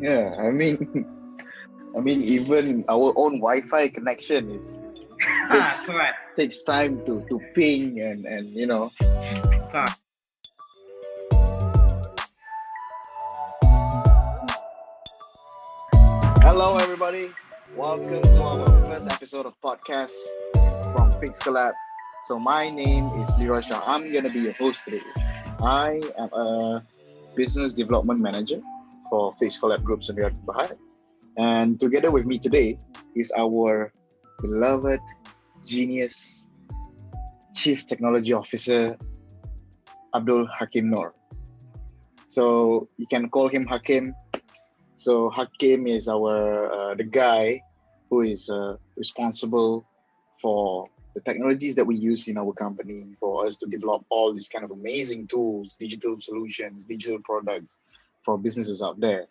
Yeah, I mean, even our own Wi-Fi connection is takes Correct. takes time to ping and Correct. Hello, everybody. Welcome to our first episode of podcast from Fixcolab. So my name is Leeroy Shah. I'm gonna be your host today. I am a business development manager for Fixcolab Group Sendiri Bahad, and together with me today is our beloved genius Chief Technology Officer Abdul Hakim Noor. So you can call him Hakim. So Hakim is the guy who is responsible for the technologies that we use in our company for us to develop all these kind of amazing tools, digital solutions, digital products for businesses out there.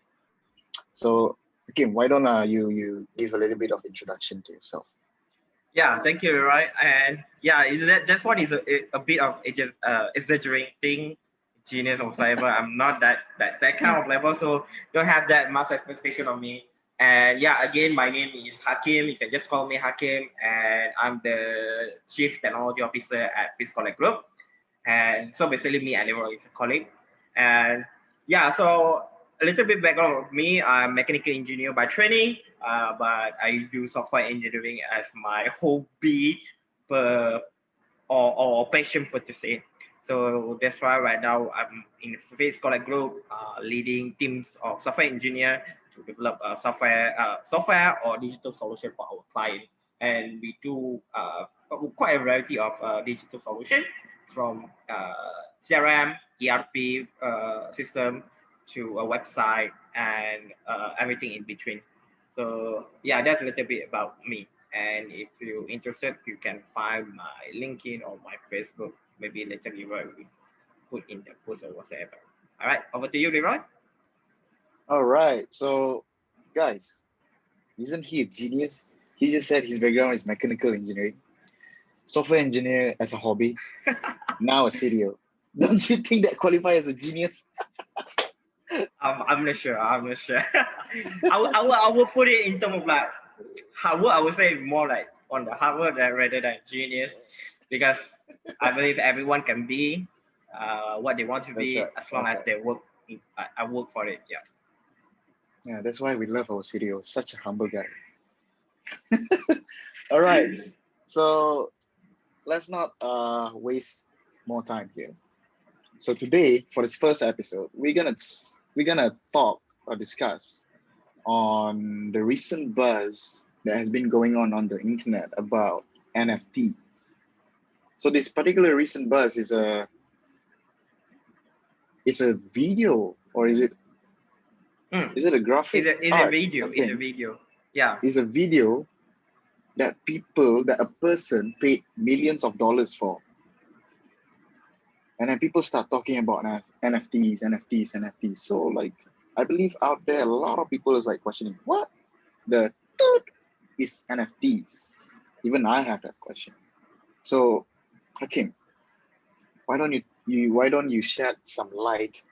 So Hakim, why don't you give a little bit of introduction to yourself? Yeah, thank you, Roy. And yeah, that one is a bit of exaggerating genius of cyber. I'm not that kind of level, so don't have that much expectation of me. And yeah, again, my name is Hakim. You can just call me Hakim, and I'm the Chief Technology Officer at Fixcolab Group. And so basically, me and Leroy is a colleague. And yeah, so a little bit background of me. I'm mechanical engineer by training, but I do software engineering as my hobby per, or passion per to say. So that's why right now I'm in Face Collect Group, leading teams of software engineer to develop software or digital solution for our client. And we do quite a variety of digital solution from CRM, ERP system to a website and everything in between. So yeah, that's a little bit about me. And if you're interested, you can find my LinkedIn or my Facebook. Maybe later Leroy will put in the post or whatever. All right, over to you, Leroy. All right. So guys, isn't he a genius? He just said his background is mechanical engineering, software engineer as a hobby, now a CDO. Don't you think that qualifies as a genius? I'm not sure. I'm not sure. I will put it in terms of like hard work. I would say more like on the hard work rather than genius, because I believe everyone can be what they want to That's be right. as long That's as right. they work. I work for it. Yeah. Yeah, that's why we love our CDO. Such a humble guy. All right. So let's not waste more time here. So today, for this first episode, we're gonna talk or discuss on the recent buzz that has been going on the internet about NFTs. So this particular recent buzz is a video, or Mm. is it a graphic It's a art video. It's a something? video. Yeah. Is a video that a person paid millions of dollars for. And then people start talking about NFTs, NFTs, NFTs. So like I believe out there a lot of people is like questioning what the toot is NFTs. Even I have that question. So Hakim, why don't you shed some light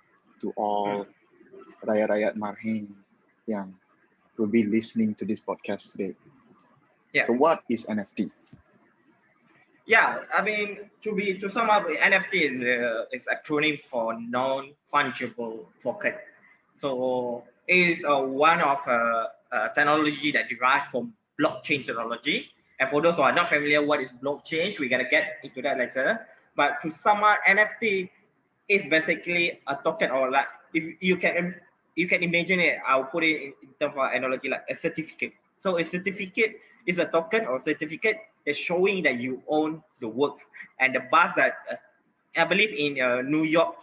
to Mm. all rakyat-rakyat Marhin yang will be listening to this podcast today. Yeah. So what is NFT? Yeah, I mean, to sum up, NFT is acronym for non fungible token. So it's one of technology that derives from blockchain technology. And for those who are not familiar, what is blockchain? We're gonna get into that later. But to sum up, NFT is basically a token, or like if you can imagine it. I'll put it in terms of analogy like a certificate. So a certificate is a token or certificate that's showing that you own the work. And the buzz that I believe in New York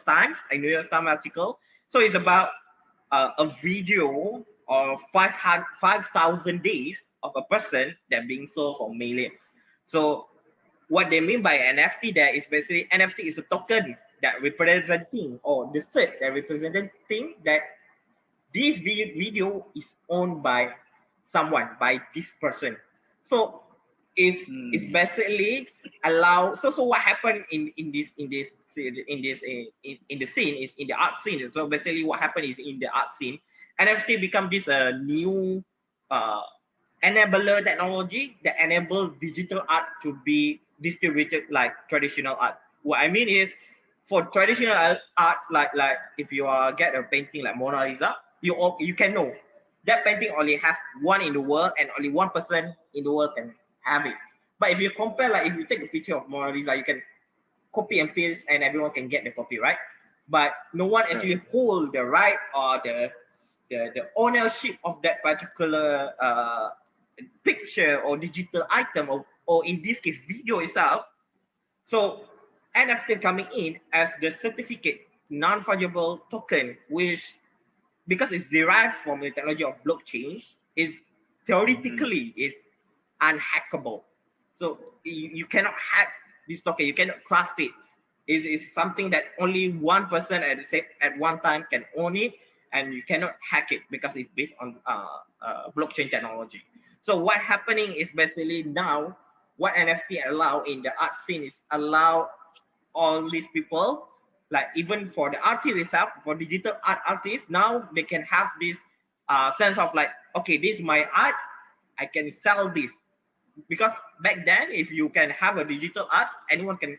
Times, a New York Times article. So it's about a video of 5,000 days of a person that being sold for millions. So what they mean by NFT there is basically NFT is a token that representing, or the set that representing that this video is owned by someone, by this person. So it's Hmm. basically allow. So what happened in the scene is in the art scene. So basically what happened is in the art scene, NFT become this new uh, enabler technology that enable digital art to be distributed like traditional art. What I mean is, for traditional art, like if you get a painting like Mona Lisa, you can know that painting only has one in the world and only one person in the world can have it. But if you compare, like if you take a picture of Mona Lisa, you can copy and paste and everyone can get the copy, right? But no one Right. actually hold the right or the ownership of that particular picture or digital item, or in this case video itself. So NFT coming in as the certificate non-fungible token, which because it's derived from the technology of blockchain, is Mhm. theoretically is unhackable. So you cannot hack this token. You cannot craft it. It's something that only one person at one time can own it, and you cannot hack it because it's based on blockchain technology. So what happening is basically now what NFT allow in the art scene is allow all these people, like even for the artist itself, for digital art artists, now they can have this sense of like, okay, this is my art, I can sell this. Because back then, if you can have a digital art, anyone can.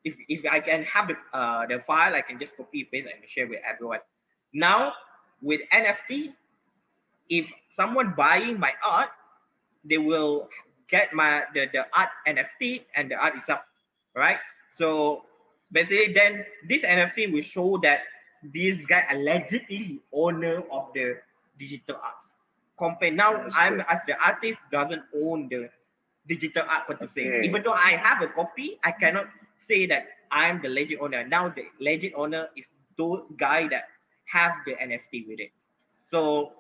If I can have the file, I can just copy paste and share with everyone. Now with NFT, if someone buying my art, they will get the art NFT and the art itself, right? So basically, then this NFT will show that this guy allegedly owner of the digital art. Compare now, I'm Understood. as the artist doesn't own the digital art per se. Even Okay. though I have a copy, I cannot say that I'm the legit owner. Now the legit owner is those guy that have the NFT with it. So,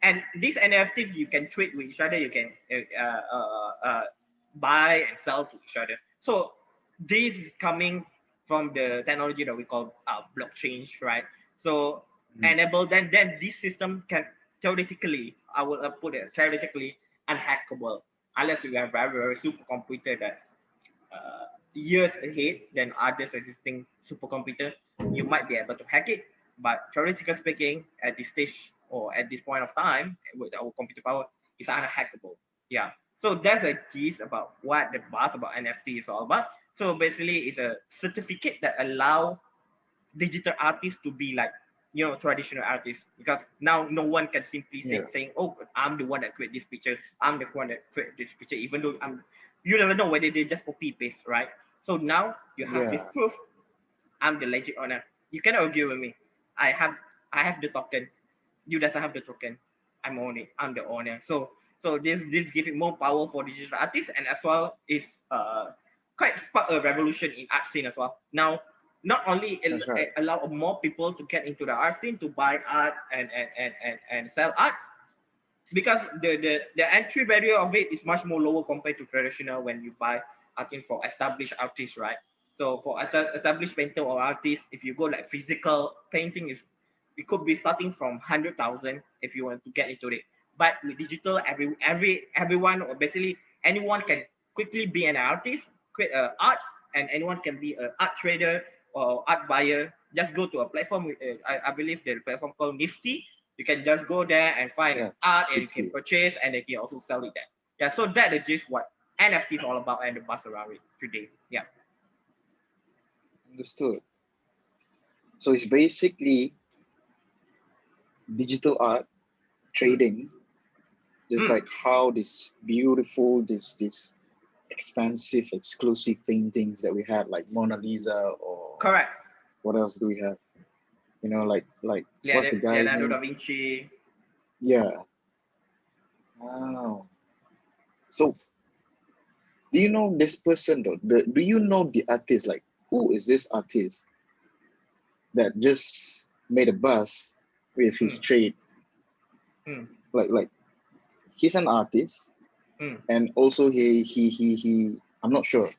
and these NFTs you can trade with each other. You can buy and sell to each other. So this is coming from the technology that we call blockchain, right? So Mhm. enable then this system can theoretically, I will put it theoretically, unhackable unless you have very supercomputer that years ahead than others existing supercomputer, you might be able to hack it. But theoretically speaking, at this stage or at this point of time, with our computer power, it's unhackable. Yeah. So that's a gist about what the buzz about NFT is all about. So basically, it's a certificate that allow digital artists to be like traditional artists, because now no one can simply say Yeah. saying, oh, I'm the one that create this picture, I'm the one that create this picture, even though you never know whether they just copy paste, right? So now you have this Yeah. proof, I'm the legit owner. You cannot argue with me. I have the token, you doesn't have the token. I'm on it, I'm the owner. So this gives it more power for digital artists, and as well is quite spark a revolution in art scene as well. Now not only That's right. allow more people to get into the art scene to buy art and sell art, because the entry barrier of it is much more lower compared to traditional when you buy art for established artists, right? So for established painter or artist, if you go like physical painting, is it could be starting from 100,000 if you want to get into it. But with digital, everyone or basically anyone can quickly be an artist, create art, and anyone can be an art trader or art buyer. Just go to a platform. I believe the platform called Nifty. You can just go there and find Yeah. art and you It's can you. purchase and they can also sell it there. Yeah, so that is just what NFT is all about and the buzz around it today. Yeah. Understood. So it's basically digital art Mm. trading, just Mm. like how this beautiful, this expensive, exclusive paintings that we had, like Mona Lisa, or Correct. what else do we have? Like what's the guy's Leonardo da name? Vinci. Yeah. Wow. So do you know this person though? Do you know the artist? Like who is this artist that just made a buzz with his Mm. trade? Mm. Like he's an artist, Mm. and also he I'm not sure.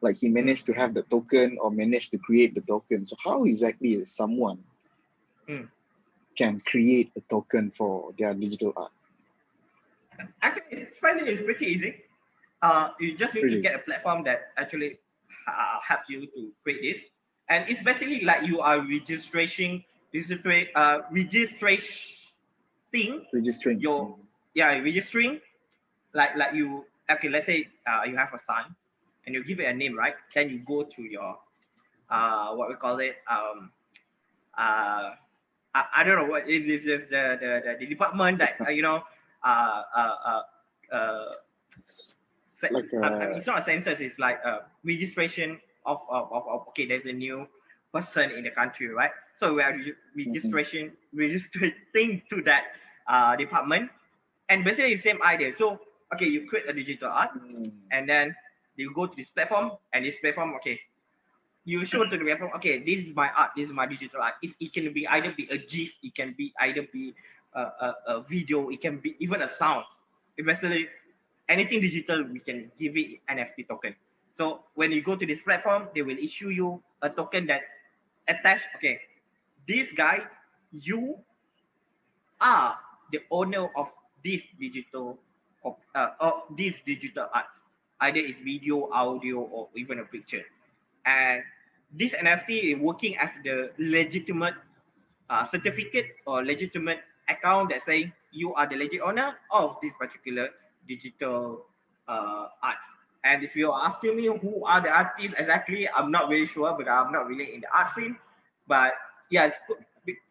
Like he Mm. managed to have the token or managed to create the token. So how exactly is someone Mm. can create a token for their digital art? Actually, pricing is pretty easy. You just need to Really? get a platform that actually help you to create this, and it's basically like you are registration, registration thing Registering. your registering like you okay, let's say you have a son and you give it a name, right? Then you go to your what we call it uh I don't know what it is, just the department that It's uh uh uh, uh like I mean, it's not a census, it's like a registration of okay, there's a new person in the country, right? So we are mhm, registering to that department, and basically the same idea. So okay, you create a digital art, mm, and then you go to this platform, and this platform, okay, you show to the platform, okay, this is my art, this is my digital art. It can be either be a GIF, it can be either be a video, it can be even a sound. Basically, anything digital, we can give it NFT token. So when you go to this platform, they will issue you a token that attach. Okay, this guy, you are the owner of this digital, this digital art. Either it's video, audio, or even a picture. And this NFT is working as the legitimate certificate or legitimate account that saying you are the legit owner of this particular digital arts. And if you're asking me who are the artists exactly, I'm not really sure, but I'm not really in the art scene. But yeah,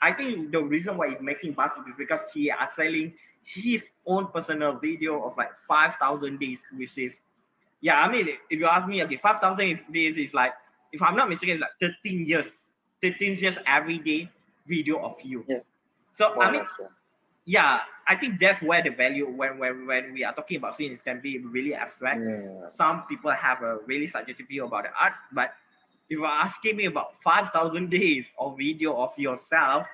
I think the reason why he's making buzz is because he are selling his own personal video of like 5,000 days, which is yeah. I mean, if you ask me, okay, 5,000 days is like, if I'm not mistaken, it's like 13 years, 13 years every day video of you. yeah, So more I or mean, less. Yeah. yeah, I think that's where the value when we are talking about scenes can be really abstract. Yeah. Some people have a really subjective view about the arts, but if you're asking me about 5,000 days of video of yourself,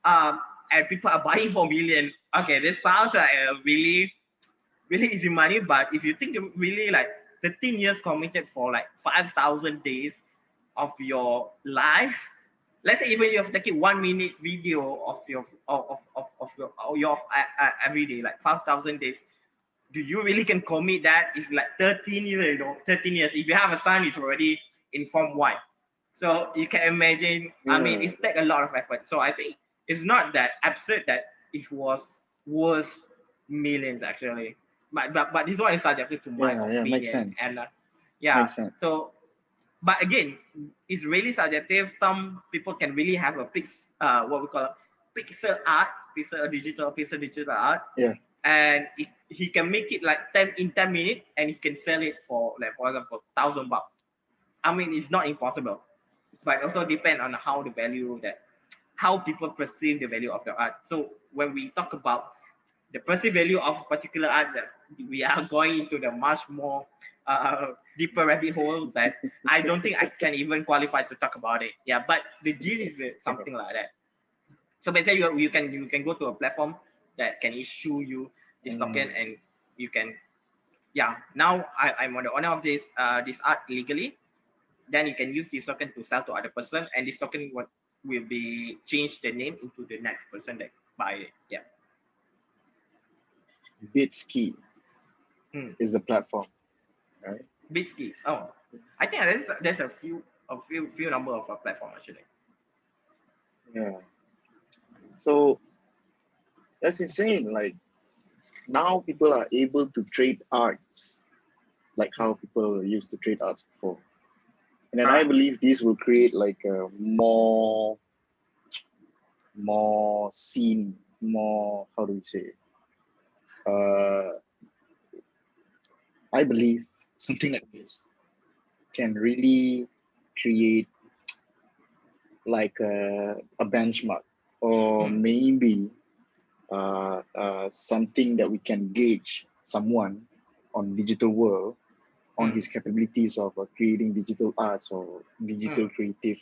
um, and people are buying for million, okay, this sounds like a really easy money. But if you think really like 13 years committed for like 5,000 days of your life, let's say even you have taken 1 minute video of your of your every day, like 5,000 days, do you really can commit that? It's like 13 years, 13 years. If you have a son, it's already informed why. So you can imagine, I mean, Yeah. it takes a lot of effort. So I think it's not that absurd that it was worth millions actually. But this one is subjective to my Yeah. Yeah. Makes opinion. sense. And yeah, Makes sense. so but again, it's really subjective. Some people can really have a what we call a pixel art, pixel digital art, Yeah. and he can make it like 10 minutes, and he can sell it for like for example $1,000. I mean, it's not impossible, but also depend on how the value that how people perceive the value of the art. So when we talk about the perceived value of particular art, that we are going into the much more deeper rabbit hole that I don't think I can even qualify to talk about it. Yeah, but the gist is something like that. So basically, you can go to a platform that can issue you this token, Mm. and you can yeah. Now I'm on the owner of this art legally. Then you can use this token to sell to other person, and this token will be changed the name into the next person that buy it. Yeah. Bitski Hmm. is the platform, right? Basically, oh, I think there's a few number of platform actually. Yeah. So that's insane. Like now people are able to trade arts like Hmm. how people used to trade arts before. And then I Correct. believe these will create like a more scene, more how do we say? Uh, I believe something like this can really create like a benchmark or Hmm. maybe something that we can gauge someone on digital world on Hmm. his capabilities of creating digital arts or Hmm. digital creative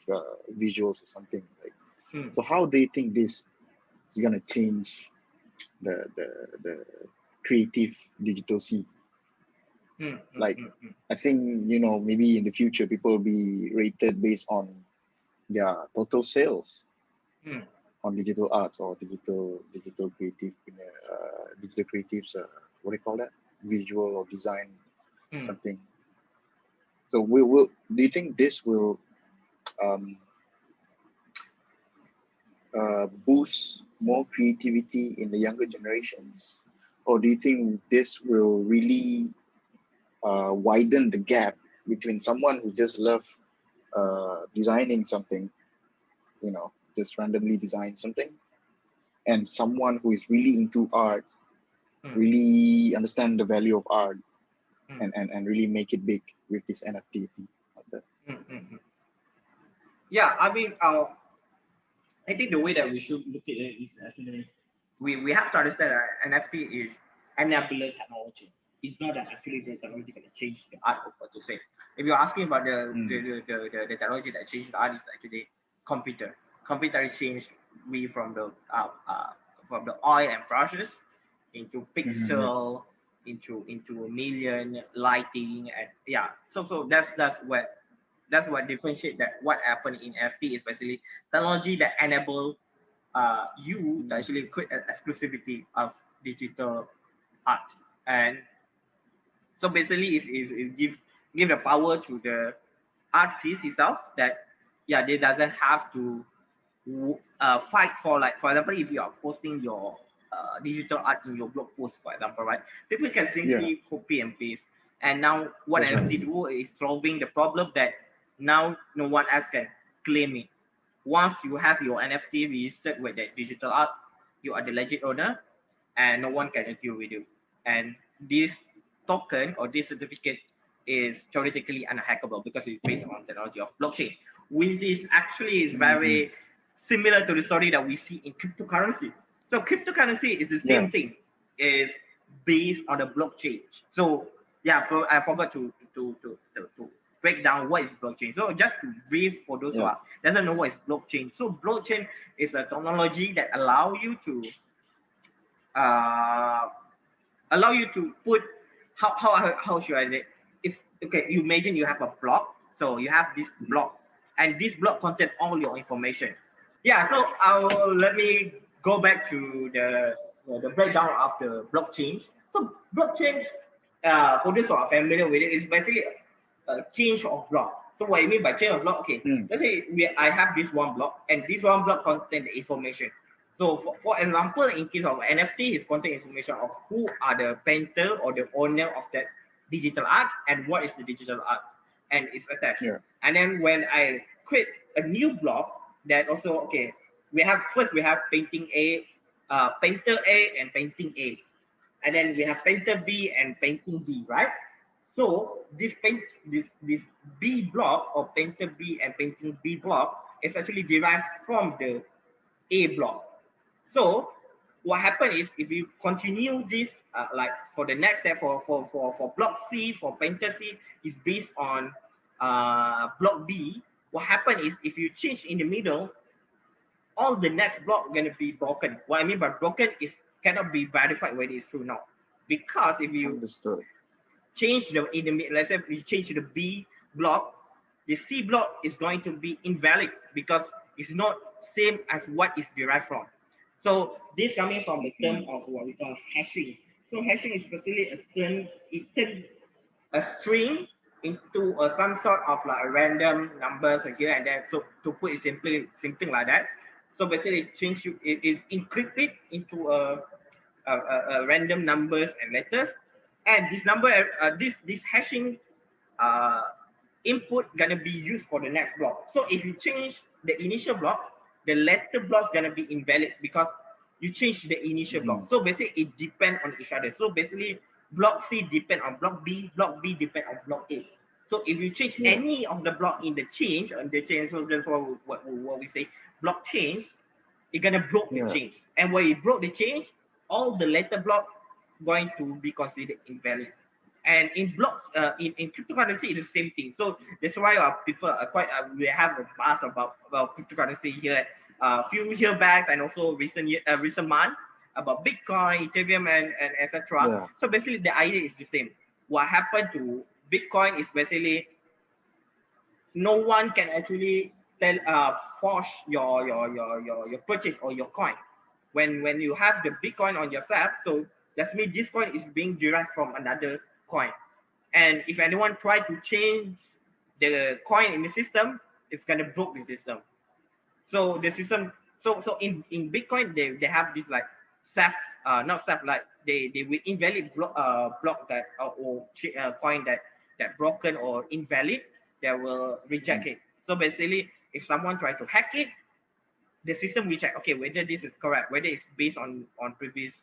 visuals or something like. Hmm. So how they think this is gonna change the creative digital scene? Hmm. Hmm. Like Hmm. Hmm. I think maybe in the future people will be rated based on their total sales Hmm. on digital arts or digital creative digital creatives what do you call that, visual or design Hmm. something. So we will do you think this will um, boost more creativity in the younger generations, or do you think this will really widen the gap between someone who just love designing something, just randomly design something, and someone who is really into art, Mm, really understand the value of art, mm, and really make it big with this NFT thing out there. mm. Yeah, I mean, I think the way that we should look at it is actually we have to understand that NFT is enabler technology. It's not that actually the technology going to change the art of what to say. If you're asking about Mm. the technology that changed the art is actually computer. Computer changed we from the oil and brushes into Mm-hmm, yeah. pixel into a million lighting and yeah. So that's what differentiate that what happened in FT is basically technology that enable you to Mm. actually create an exclusivity of digital art. And so basically it give the power to the artist itself that yeah they doesn't have to fight for, like for example if you are posting your digital art in your blog post for example, right, people can Yeah, simply copy and paste. And now what that's right. NFT do is solving the problem that now no one else can claim it. Once you have your NFT registered with that digital art, you are the legit owner and no one can argue with you. And this token or this certificate is theoretically unhackable because it's based on technology of blockchain, which is actually is Mm-hmm. very similar to the story that we see in cryptocurrency. So cryptocurrency is the Yeah, same thing, is based on the blockchain. So yeah, I forgot to break down what is blockchain. So just to brief for those who yeah. are doesn't know what is blockchain. So blockchain is a technology that uh, allow you to put how should I say? If okay, you imagine you have a block, so you have this block, and this block contains all your information. Yeah, so let me go back to the breakdown of the blockchain. So blockchain, for those who are familiar with it, is basically a change of block. So what I mean by change of block, okay, Mm. let's say I have this one block, and this one block contains the information. So for example, in case of NFT, it contains information of who are the painter or the owner of that digital art and what is the digital art and it's attached. Yeah. And then when I create a new block that also okay, we have painting A, painter A and painting A, and then we have painter B and painting B, right? So this B block or painter B and painting B block is actually derived from the A block. So what happens is if you continue this like for the next step for block C for painter C is based on block B. What happens is if you change in the middle, all the next block gonna be broken. What I mean by broken is cannot be verified whether it's true now, because if you Understood. change the in the let's say we change the B block, the C block is going to be invalid because it's not same as what is derived from. So this coming from the term Mm. of what we call hashing. So hashing is basically a term, it turns a string into some sort of like a random numbers here and there. So to put it simply something like that. So basically it is encrypted into a random numbers and letters, and this number this hashing uh, input gonna be used for the next block. So if you change the initial block, the later block's gonna be invalid because you change the initial block. Mm. So basically it depend on each other. So basically block C depend on block B depend on block A. So if you change Yeah. any of the block in the change on the change, so that's what we say block change, you're gonna broke the Yeah. change. And when you broke the change, all the later block going to be considered invalid. And in blocks, in cryptocurrency, it's the same thing. So that's why people are quite we have a buzz about cryptocurrency here a few years back and also recent month about Bitcoin, Ethereum, and etc. Yeah. So basically, the idea is the same. What happened to Bitcoin is basically no one can actually tell force your purchase or your coin when you have the Bitcoin on yourself. So that means this coin is being derived from another coin, and if anyone try to change the coin in the system, it's gonna broke the system. So the system So in Bitcoin they have this like self not self like they will invalid block that coin that broken or invalid, they will reject Mm. it. So basically if someone try to hack it, the system will check okay whether this is correct, whether it's based on previous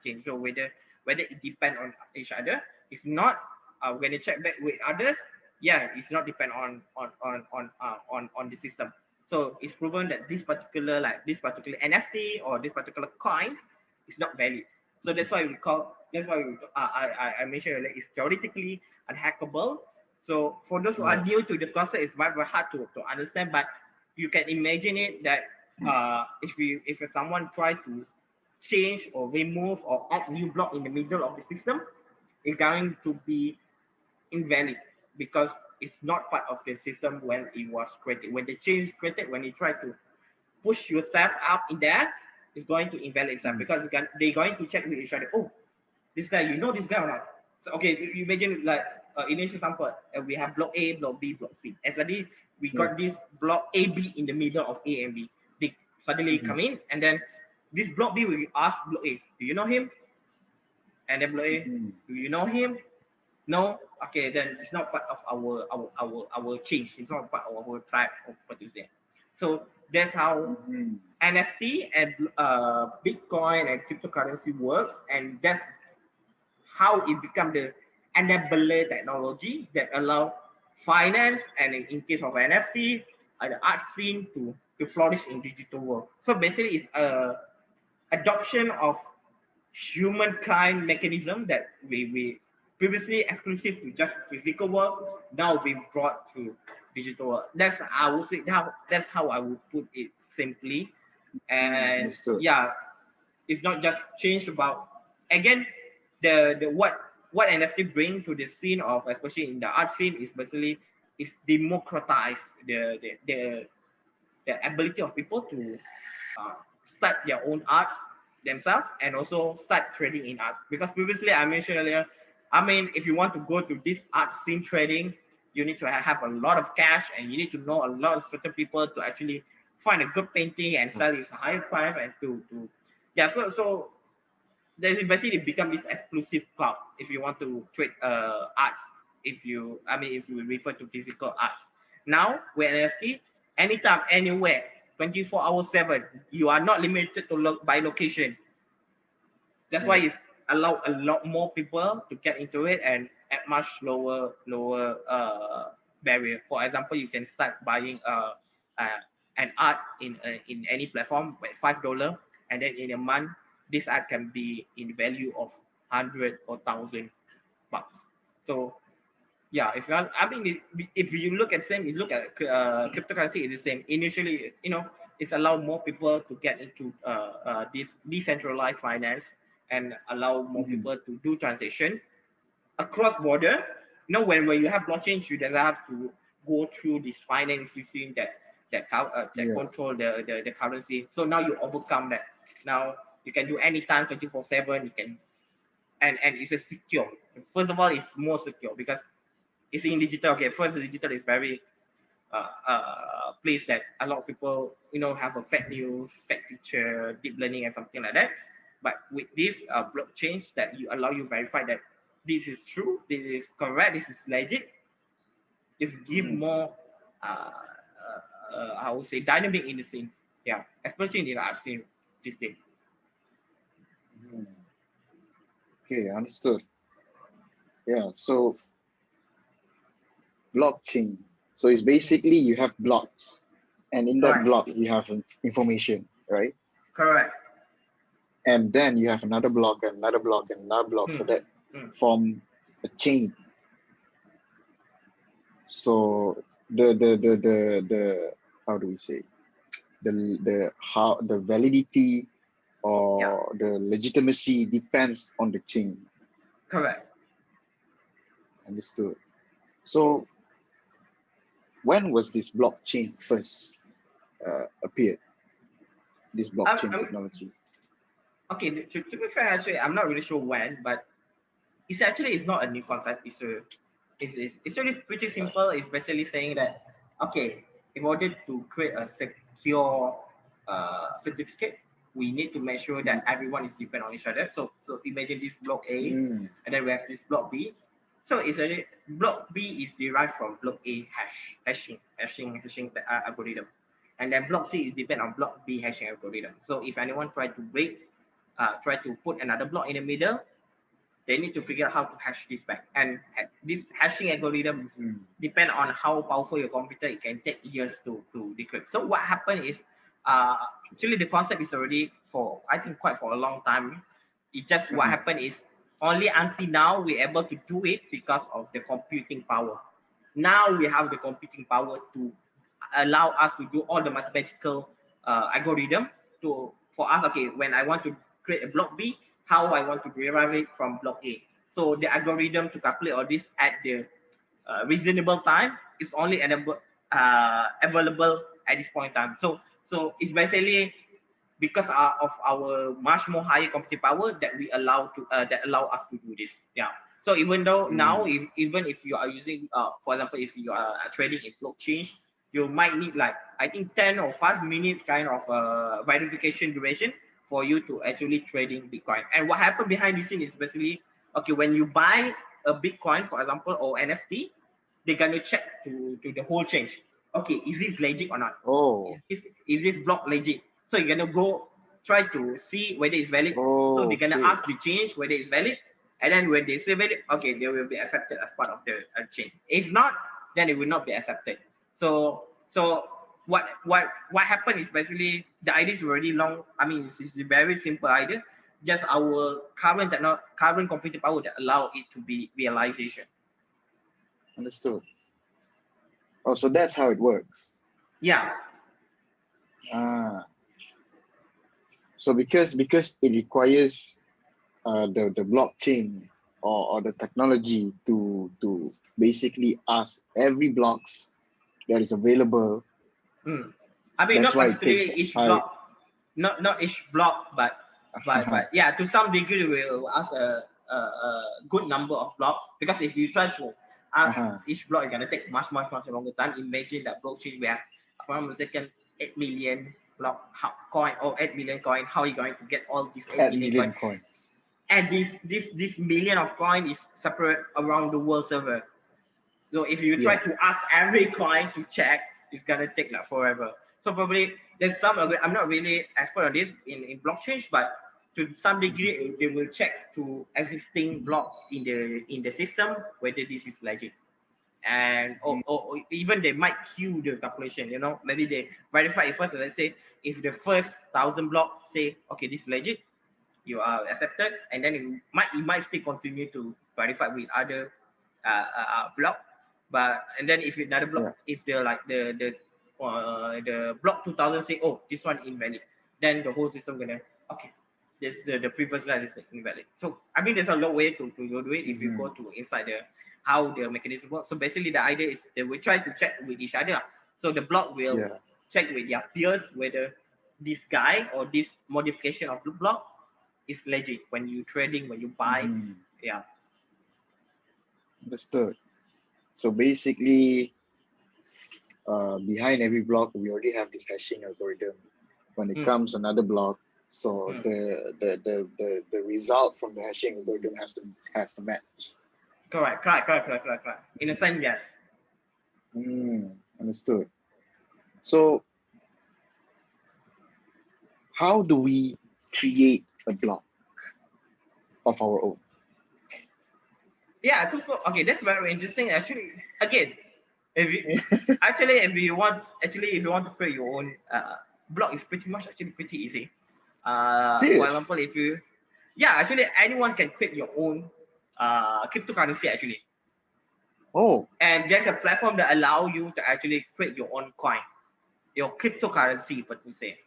change, so whether it depend on each other. If not, when they check back with others, yeah, it's not depend on the system. So it's proven that this particular NFT or this particular coin is not valid. So that's why I mentioned earlier it's theoretically unhackable. So for those who are Yes. new to the concept, it's very hard to understand, but you can imagine it that if someone try to change or remove or add new block in the middle of the system, it's going to be invalid because it's not part of the system when it was created. When the change created, when you try to push yourself up in there, it's going to invalid itself Mm. because they're going to check with each other. Oh, this guy, you know this guy or not? So okay, you imagine like initial example, we have block A, block B, block C, and suddenly we Yeah. got this block A B in the middle of A and B. They suddenly Mhm. come in, and then this block B will ask block A, do you know him? And then block A, Mhm. do you know him? No. Okay, then it's not part of our change. It's not part of our tribe of what you say. So that's how Mhm. NFT and Bitcoin and cryptocurrency works, and that's how it become the enabler technology that allow finance and in case of NFT, the art scene to flourish in digital world. So basically, it's a adoption of humankind mechanism that we previously exclusive to just physical world, now being brought to digital world. That's I would say that's how I would put it simply. Mm. And Understood. yeah, it's not just change about again the what NFT bring to the scene of especially in the art scene is basically is democratize the ability of people to uh, start their own art themselves and also start trading in art. Because previously I mentioned earlier, I mean, if you want to go to this art scene trading, you need to have a lot of cash and you need to know a lot of certain people to actually find a good painting and sell it at a higher price and to yeah. So there's basically become this exclusive club if you want to trade art. If you I mean if you refer to physical art. Now with NFT, anytime, anywhere, 24 hours 7, you are not limited to look by location. That's why Yeah. it's allow a lot more people to get into it and at much lower barrier. For example, you can start buying uh an art in any platform with $5, and then in a month this art can be in value of 100 or 1,000 bucks. So yeah, if you are, I mean, if you look at same, you look at cryptocurrency is the same. Initially, it's allow more people to get into this decentralized finance and allow more Mhm. people to do transaction across border. When you have blockchain, you doesn't have to go through this finance system that Yeah. control the currency. So now you overcome that. Now you can do anytime 24/7. You can and it's a secure. First of all, it's more secure because it's in digital. Okay, first digital is very place that a lot of people have a fake news, fake picture, deep learning, and something like that. But with this blockchain that you allow you verify that this is true, this is correct, this is legit, it give Mhm. more I would say dynamic in the scenes. Yeah, especially in the art scene system. Mhm. Okay, understood. Yeah. So blockchain. So it's basically you have blocks, and in that Correct. block you have information, right? Correct. And then you have another block and another block and another block, Hmm. so that Hmm. form a chain. So the how do we say, the how the validity Yeah. or the legitimacy depends on the chain. Correct. Understood. So when was this blockchain first appeared? This blockchain I'm technology. okay. To be fair, actually, I'm not really sure when, but it's not a new concept. It's really pretty simple. It's basically saying that okay, in order to create a secure certificate, we need to make sure that everyone is depend on each other. So imagine this block A, Mm. and then we have this block B. So it's a block B is derived from block A hashing algorithm, and then block C is depend on block B hashing algorithm. So if anyone try to put another block in the middle, they need to figure out how to hash this back. And this hashing algorithm depend on how powerful your computer. It can take years to decrypt. So what happened is, actually the concept is already for, I think, quite for a long time. It just what happened is only until now we're able to do it because of the computing power. Now we have the computing power to allow us to do all the mathematical algorithm to for us. Okay, when I want to create a block B, how I want to derive it from block A. So the algorithm to calculate all this at the reasonable time is only available at this point in time. So it's basically because of our much more higher computing power that we allow us to do this. Yeah. So even though now, even if you are using, for example, if you are trading in blockchain, you might need like, I think, 10 or 5 minutes kind of verification duration for you to actually trading Bitcoin. And what happened behind the scene is basically, okay, when you buy a Bitcoin, for example, or NFT, they're gonna check to the whole chain. Okay, is this legit or not? Oh. Is this block legit? So you're gonna go try to see whether it's valid. So they're gonna ask the change whether it's valid, and then when they say valid, okay, they will be accepted as part of the chain. If not, then it will not be accepted. So what happened is basically the idea is already long. I mean, it's a very simple idea. Just our current computing power that allow it to be realization. Understood. Oh, so that's how it works. Yeah. So because it requires the blockchain or the technology to basically ask every blocks that is available. I mean, That's not why it particularly takes each block, not each block, but yeah, to some degree we will ask a good number of blocks, because if you try to ask each block, it's gonna take much longer time. Imagine that blockchain we have, for a second, 8 million block coin or 8 million coin. How are you going to get all these 8 million coins? And this million of coin is separate around the world server. So if you try to ask every coin to check, it's gonna take like forever. So probably there's some, I'm not really expert on this in blockchain, but to some degree they will check to existing blocks in the system whether this is legit. And or even they might queue the calculation, maybe they verify it first. Let's say if the first 1,000 block say, okay, this is legit, you are accepted, and then it might still continue to verify with other block. But and then if another block, if the like the block 2000 say, oh, this one invalid, then the whole system gonna, okay, this the previous line is invalid. So I mean, there's a lot way to do it if you go to inside the how the mechanism works. So basically the idea is they will try to check with each other. So the block will check with their peers whether this guy or this modification of the block is legit when you trading, when you buy. Yeah. Understood. So basically, behind every block, we already have this hashing algorithm. When it comes another block, so the result from the hashing algorithm has to match. Correct. In a sense, yes. Understood. So how do we create a block of our own? Yeah, so okay, that's very interesting. Actually, again, if you want to create your own block, is pretty easy. For example, actually anyone can create your own cryptocurrency actually. Oh. And there's a platform that allow you to actually create your own coin, your cryptocurrency, but we say.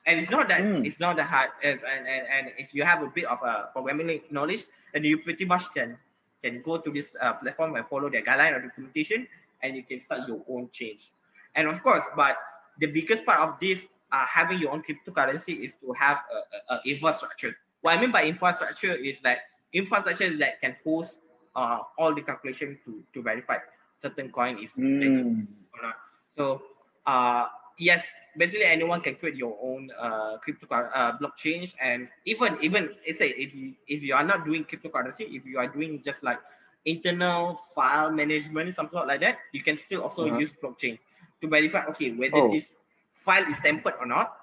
And it's not that hard. And if you have a bit of a programming knowledge, then you pretty much can go to this platform and follow their guideline or documentation, and you can start your own change. And of course, but the biggest part of this having your own cryptocurrency is to have a infrastructure. What I mean by infrastructure is that infrastructure that can host all the calculation to verify certain coin is legit or not. So yes, basically anyone can create your own blockchains, and even let's say if you are not doing cryptocurrency, if you are doing just like internal file management, something like that, you can still also Uh-huh. use blockchain to verify okay whether Oh, this file is tempered or not.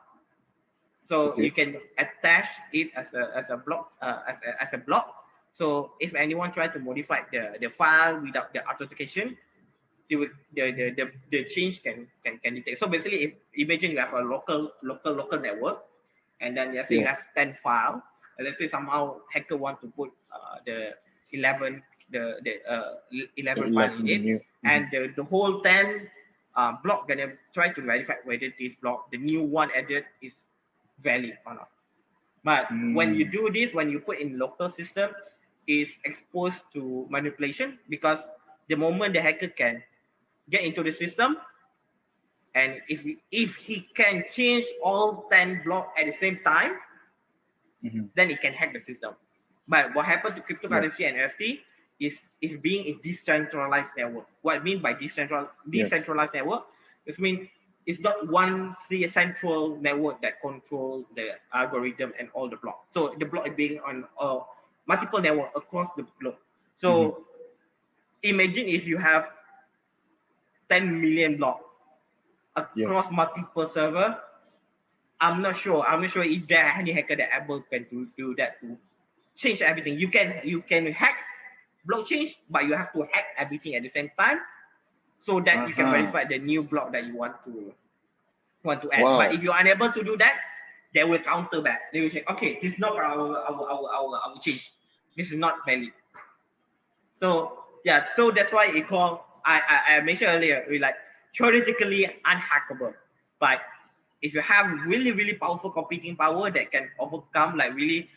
So you okay. can attach it as a block as a block. So if anyone try to modify the file without the authentication, the change can detect. So basically, if imagine you have a local network, and then let's say you Yeah. have 10 file, and let's say somehow hacker want to put the 11 the 11 file in 11, the it, new. and the whole 10 block gonna try to verify whether this block the new one added is valid or not. But when you Mm. do this, when you put in local system, is exposed to manipulation, because the moment the hacker can get into the system, and if he can change all 10 blocks at the same time, Mm-hmm. then he can hack the system. But what happened to cryptocurrency Yes. and NFT is being a decentralized network. What I mean by Yes. decentralized network is mean it's not one central network that control the algorithm and all the blocks. So the block is being on multiple network across the globe. Mm-hmm. So imagine if you have 10 million blocks Yes. across multiple server. I'm not sure if there are any hacker that able can do that to change everything. You can hack blockchain, but you have to hack everything at the same time so that you can Uh-huh. verify the new block that you want to add. But Wow. if you're unable to do that, they will counter back. They will say, okay, this is not our change. This is not valid. So yeah, so that's why it called I mentioned earlier, we like theoretically unhackable. But if you have really, really powerful computing power that can overcome like really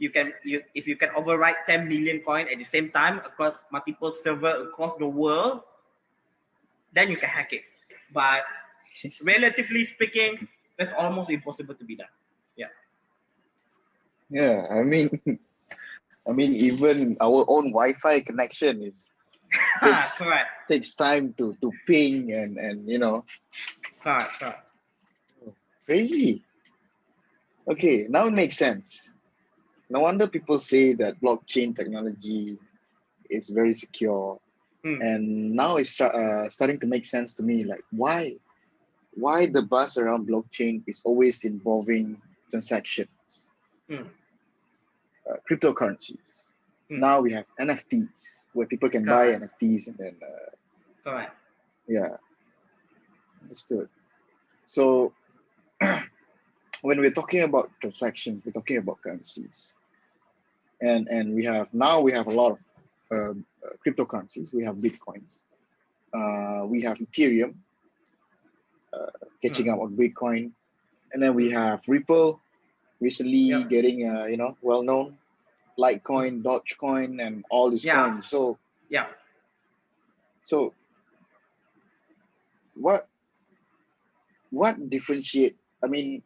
if you can overwrite 10 million coin at the same time across multiple server across the world, then you can hack it. But relatively speaking, that's almost impossible to be done. Yeah. Yeah. I mean, even our own Wi-Fi connection is takes Correct. takes time to ping and Correct. Correct. crazy. Okay, now it makes sense. No wonder people say that blockchain technology is very secure, Hmm. and now it's starting to make sense to me. Like why the buzz around blockchain is always involving transactions, Hmm. cryptocurrencies. Hmm. Now we have NFTs where people can buy Correct. NFTs and then Correct. yeah, understood. So when we're talking about transactions, we're talking about currencies, and we have a lot of cryptocurrencies. We have bitcoins, we have Ethereum Hmm. catching up on Bitcoin, and then we Hmm. have Ripple recently Yep. getting well known, Hmm. Litecoin, Dogecoin, and all these Yeah. coins. So Yeah. so what what differentiate? I mean,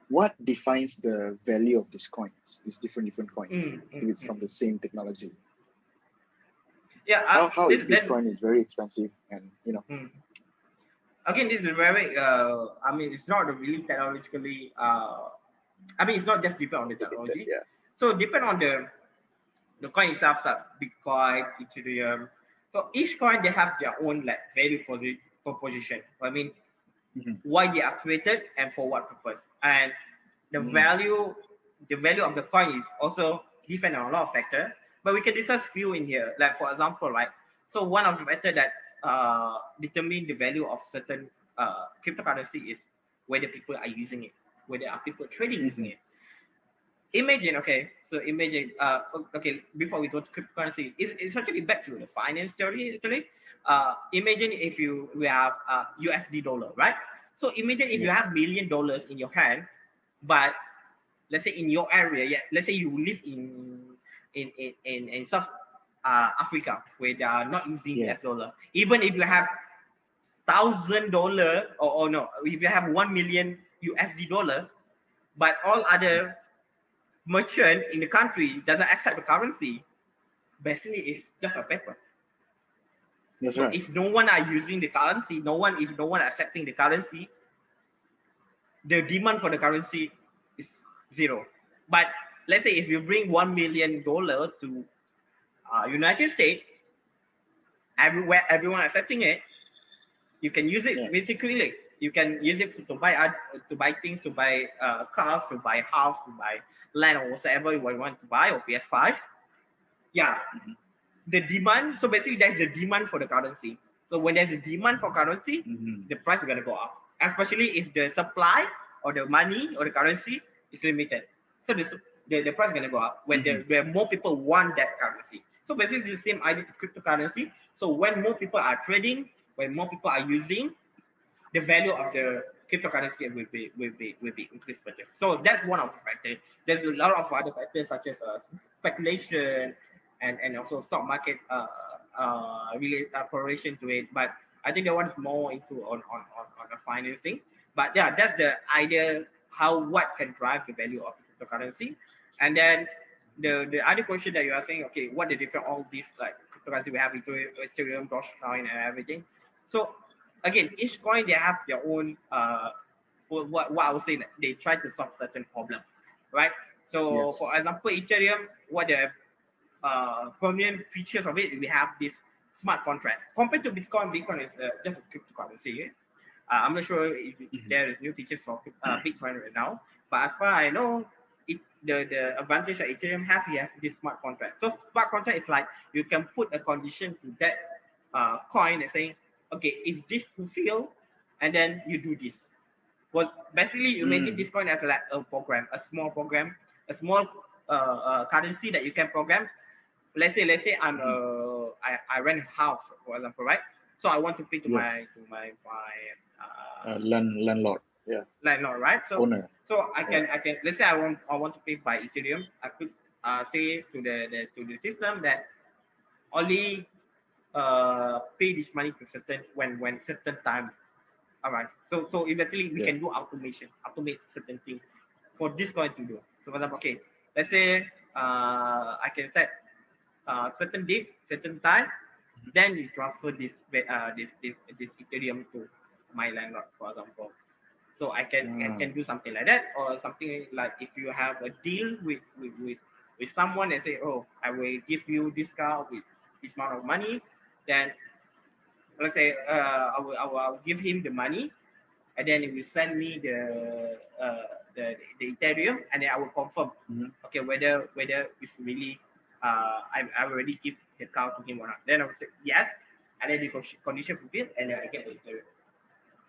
what defines the value of these coins, these different coins, Mm, if mm, it's mm. from the same technology? Yeah. How This is that's Bitcoin is very expensive and mm. Again, this is very. I mean, it's not really technologically. I mean, it's not just depend on the technology. yeah. So depend on the coin itself, Bitcoin, Ethereum. So each coin they have their own like value proposition. I mean, Mhm. why they are created and for what purpose. And the Mm. value the value of the coin is also depend on a lot of factors. But we can discuss few in here. Like for example, right? So one of the factor that determine the value of certain cryptocurrency is whether people are using it, whether are people trading using Mhm. it. Imagine, okay, so imagine, okay, before we go to cryptocurrency, it's actually back to the finance theory actually. Imagine if we have USD dollar, right? So imagine if you Yes. have $1 million in your hand, but let's say in your area, yeah, let's say you live in South Africa where they are not using Yeah. US dollar. Even if you have $1,000 or no, if you have 1 million USD dollar, but all other merchant in the country doesn't accept the currency, basically it's just a paper. That's So right. if no one are using the currency, if no one accepting the currency, the demand for the currency is zero. But let's say if you bring $1 million to United States, everyone accepting it, you can use it Yeah. basically. You can use it to buy things, to buy cars, to buy house, to buy land, or whatever you want to buy, or PS5. Yeah, Mhm. the demand. So basically, there's the demand for the currency. So when there's a demand for currency, Mhm. the price is gonna go up. Especially if the supply or the money or the currency is limited. So the price is gonna go up when Mhm. where more people want that currency. So basically, the same idea to cryptocurrency. So when more people are trading, when more people are using, the value of the cryptocurrency will be increased purchase. So that's one of the factors. There's a lot of other factors such as speculation and also stock market related correlation to it. But I think that one is more into on the financing. But yeah, that's the idea how what can drive the value of cryptocurrency. And then the other question that you are saying, okay, what the different all these like cryptocurrency we have Ethereum, Dogecoin, and everything. So again, each coin they have their own what I would say that they try to solve certain problem, right? So Yes. for example, Ethereum, what the prominent features of it, we have this smart contract. Compared to Bitcoin, Bitcoin is just a cryptocurrency. I'm not sure if Mhm. there is new features for Bitcoin right now, but as far as I know, the advantage that Ethereum have, you have this smart contract. So smart contract is like you can put a condition to that coin and saying, okay, if this fulfill, and then you do this. Well, basically, you imagine Mm. this coin as like a program, a small program, a small currency that you can program. Let's say Mhm. I rent a house, for example, right? So I want to pay to Yes. my Landlord. Yeah. landlord, right? So Owner. Yeah. I can let's say I want to pay by Ethereum. I could say to the system that only pay this money to certain when certain time. All right. So eventually we Yeah. can do automate certain things for this coin to do. So for example, okay, let's say I can set certain date, certain time, then you transfer this Ethereum to my landlord, for example. So I can Mm. do something like that, or something like if you have a deal with someone and say, oh, I will give you this car with this amount of money, then let's say I will give him the money, and then he will send me the Ethereum, and then I will confirm, Mhm. okay, whether it's really I already give the car to him or not. Then I will say yes, and then the condition fulfilled, and then I get the Ethereum.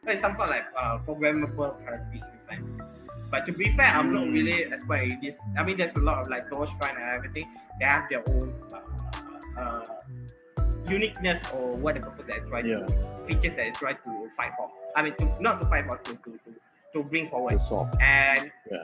So it's something like programmable currency in a sense. But to be fair, I'm not Mm. really expert in this. I mean, there's a lot of like Dogecoin and everything. They have their own uniqueness or what the purpose that I try Yeah. to features that I try to fight for. I mean, not to fight for to bring forward. To solve. And Yeah.